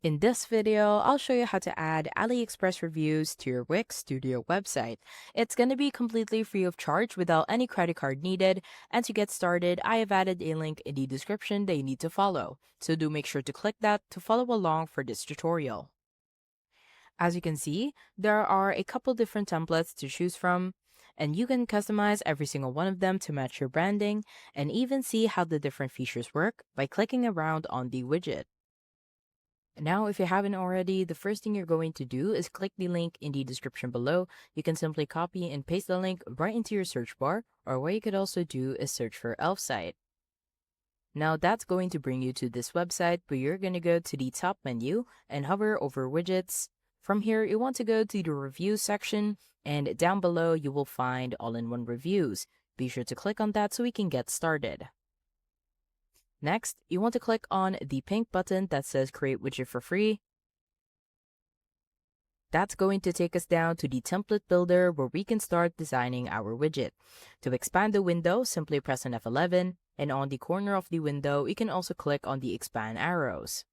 In this video, I'll show you how to add AliExpress reviews to your Wix Studio website. It's going to be completely free of charge without any credit card needed. And to get started, I have added a link in the description that you need to follow. So do make sure to click that to follow along for this tutorial. As you can see, there are a couple different templates to choose from, and you can customize every single one of them to match your branding and even see how the different features work by clicking around on the widget. Now, if you haven't already, the first thing you're going to do is click the link in the description below. You can simply copy and paste the link right into your search bar, or what you could also do is search for elf site. Now that's going to bring you to this website, but you're going to go to the top menu and hover over widgets. From here, you want to go to the review section, and down below you will find all-in-one reviews. Be sure to click on that so we can get started. Next, you want to click on the pink button that says Create Widget for Free. That's going to take us down to the template builder where we can start designing our widget. To expand the window, simply press on F11, and on the corner of the window, you can also click on the expand arrows.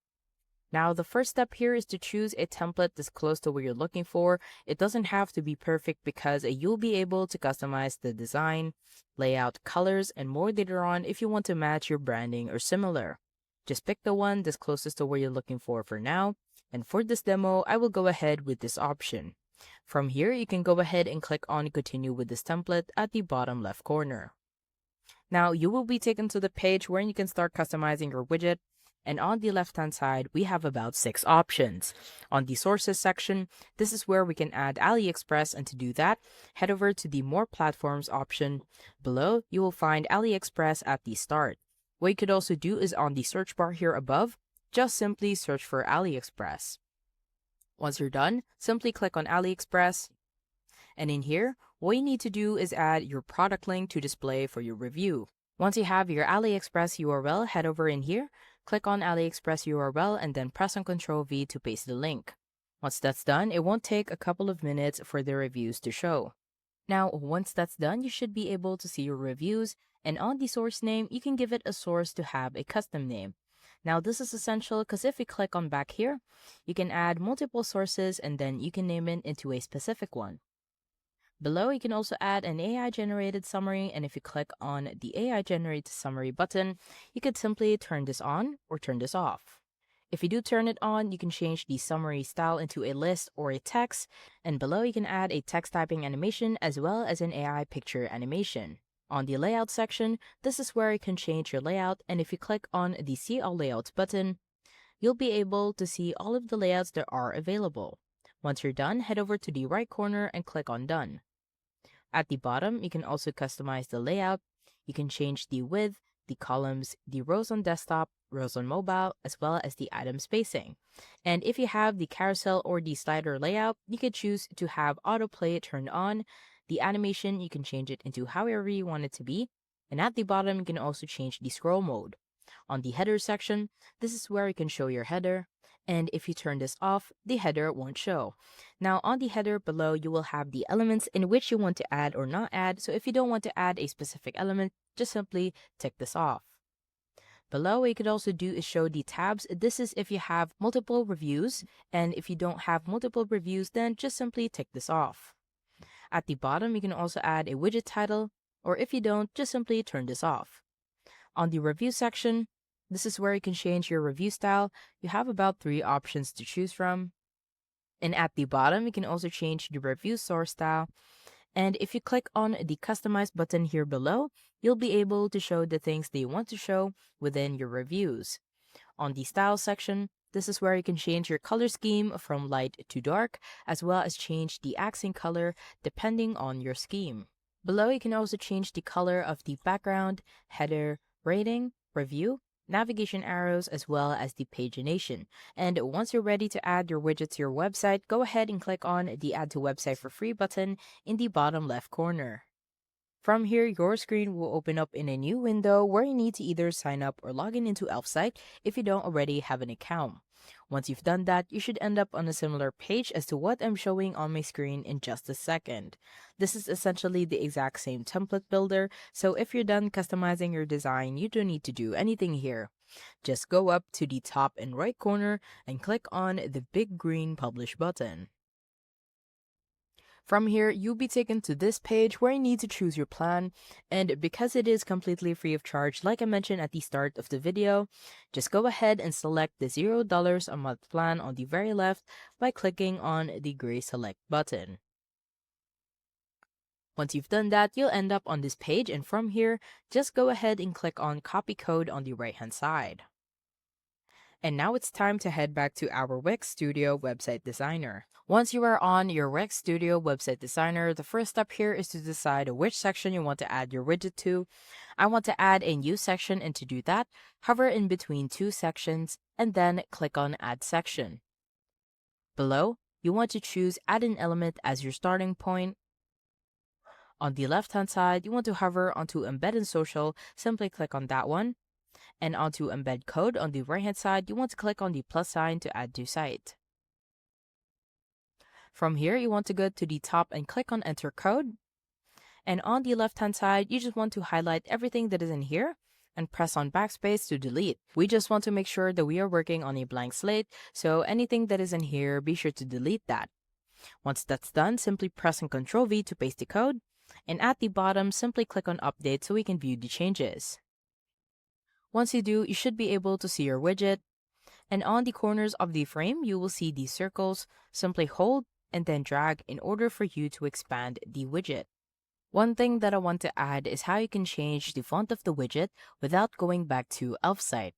Now, the first step here is to choose a template that's close to what you're looking for. It doesn't have to be perfect because you'll be able to customize the design, layout, colors, and more later on if you want to match your branding or similar. Just pick the one that's closest to what you're looking for now. And for this demo, I will go ahead with this option. From here, you can go ahead and click on Continue with this template at the bottom left corner. Now, you will be taken to the page where you can start customizing your widget. And on the left-hand side, we have about 6 options. On the sources section, this is where we can add AliExpress, and to do that, head over to the More Platforms option. Below, you will find AliExpress at the start. What you could also do is on the search bar here above, just simply search for AliExpress. Once you're done, simply click on AliExpress. And in here, what you need to do is add your product link to display for your review. Once you have your AliExpress URL, head over in here, click on AliExpress URL, and then press on Ctrl V to paste the link. Once that's done, it won't take a couple of minutes for the reviews to show. Now, once that's done, you should be able to see your reviews, and on the source name, you can give it a source to have a custom name. Now, this is essential because if you click on back here, you can add multiple sources and then you can name it into a specific one. Below, you can also add an AI-generated summary, and if you click on the AI-generated summary button, you could simply turn this on or turn this off. If you do turn it on, you can change the summary style into a list or a text, and below you can add a text typing animation as well as an AI picture animation. On the layout section, this is where you can change your layout, and if you click on the See All Layouts button, you'll be able to see all of the layouts that are available. Once you're done, head over to the right corner and click on Done. At the bottom, you can also customize the layout. You can change the width, the columns, the rows on desktop, rows on mobile, as well as the item spacing. And if you have the carousel or the slider layout, you could choose to have autoplay turned on. The animation, you can change it into however you want it to be. And at the bottom, you can also change the scroll mode. On the header section, this is where you can show your header. And if you turn this off, the header won't show. Now, on the header below, you will have the elements in which you want to add or not add. So if you don't want to add a specific element, just simply tick this off. Below, what you could also do is show the tabs. This is if you have multiple reviews. And if you don't have multiple reviews, then just simply tick this off. At the bottom, you can also add a widget title. Or if you don't, just simply turn this off. On the review section, this is where you can change your review style. You have about 3 options to choose from. And at the bottom, you can also change the review source style. And if you click on the Customize button here below, you'll be able to show the things that you want to show within your reviews. On the Style section, this is where you can change your color scheme from light to dark, as well as change the accent color depending on your scheme. Below, you can also change the color of the background, header, rating, review, navigation arrows, as well as the pagination. And once you're ready to add your widget to your website, go ahead and click on the Add to Website for Free button in the bottom left corner. From here, your screen will open up in a new window where you need to either sign up or log in into Elfsite if you don't already have an account. Once you've done that, you should end up on a similar page as to what I'm showing on my screen in just a second. This is essentially the exact same template builder, so if you're done customizing your design, you don't need to do anything here. Just go up to the top and right corner and click on the big green Publish button. From here, you'll be taken to this page where you need to choose your plan, and because it is completely free of charge, like I mentioned at the start of the video, just go ahead and select the $0 a month plan on the very left by clicking on the gray Select button. Once you've done that, you'll end up on this page, and from here, just go ahead and click on Copy Code on the right-hand side. And now it's time to head back to our Wix Studio website designer. Once you are on your Wix Studio website designer, the first step here is to decide which section you want to add your widget to. I want to add a new section, and to do that, hover in between two sections and then click on Add Section. Below, you want to choose Add an Element as your starting point. On the left-hand side, you want to hover onto Embed in Social, simply click on that one. And onto Embed Code on the right-hand side, you want to click on the plus sign to add to site. From here, you want to go to the top and click on Enter Code. And on the left-hand side, you just want to highlight everything that is in here and press on backspace to delete. We just want to make sure that we are working on a blank slate, so anything that is in here, be sure to delete that. Once that's done, simply press on Ctrl V to paste the code. And at the bottom, simply click on Update so we can view the changes. Once you do, you should be able to see your widget, and on the corners of the frame, you will see these circles. Simply hold and then drag in order for you to expand the widget. One thing that I want to add is how you can change the font of the widget without going back to Elf site.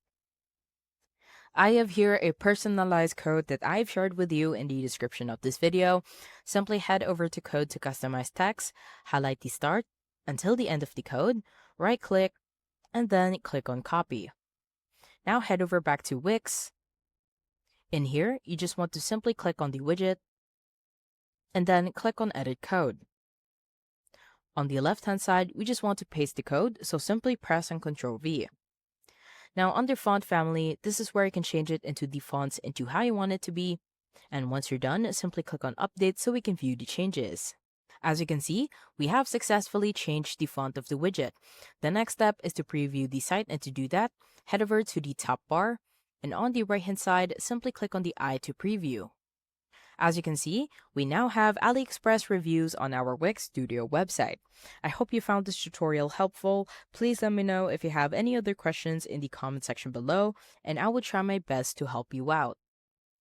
I have here a personalized code that I've shared with you in the description of this video. Simply head over to Code to customize text, highlight the start until the end of the code, right-click, and then click on Copy. Now head over back to Wix. In here, you just want to simply click on the widget, and then click on Edit Code. On the left-hand side, we just want to paste the code, so simply press on Ctrl V. Now under Font Family, this is where you can change it into the fonts into how you want it to be. And once you're done, simply click on Update so we can view the changes. As you can see, we have successfully changed the font of the widget. The next step is to preview the site, and to do that, head over to the top bar, and on the right-hand side, simply click on the eye to preview. As you can see, we now have AliExpress reviews on our Wix Studio website. I hope you found this tutorial helpful. Please let me know if you have any other questions in the comment section below, and I will try my best to help you out.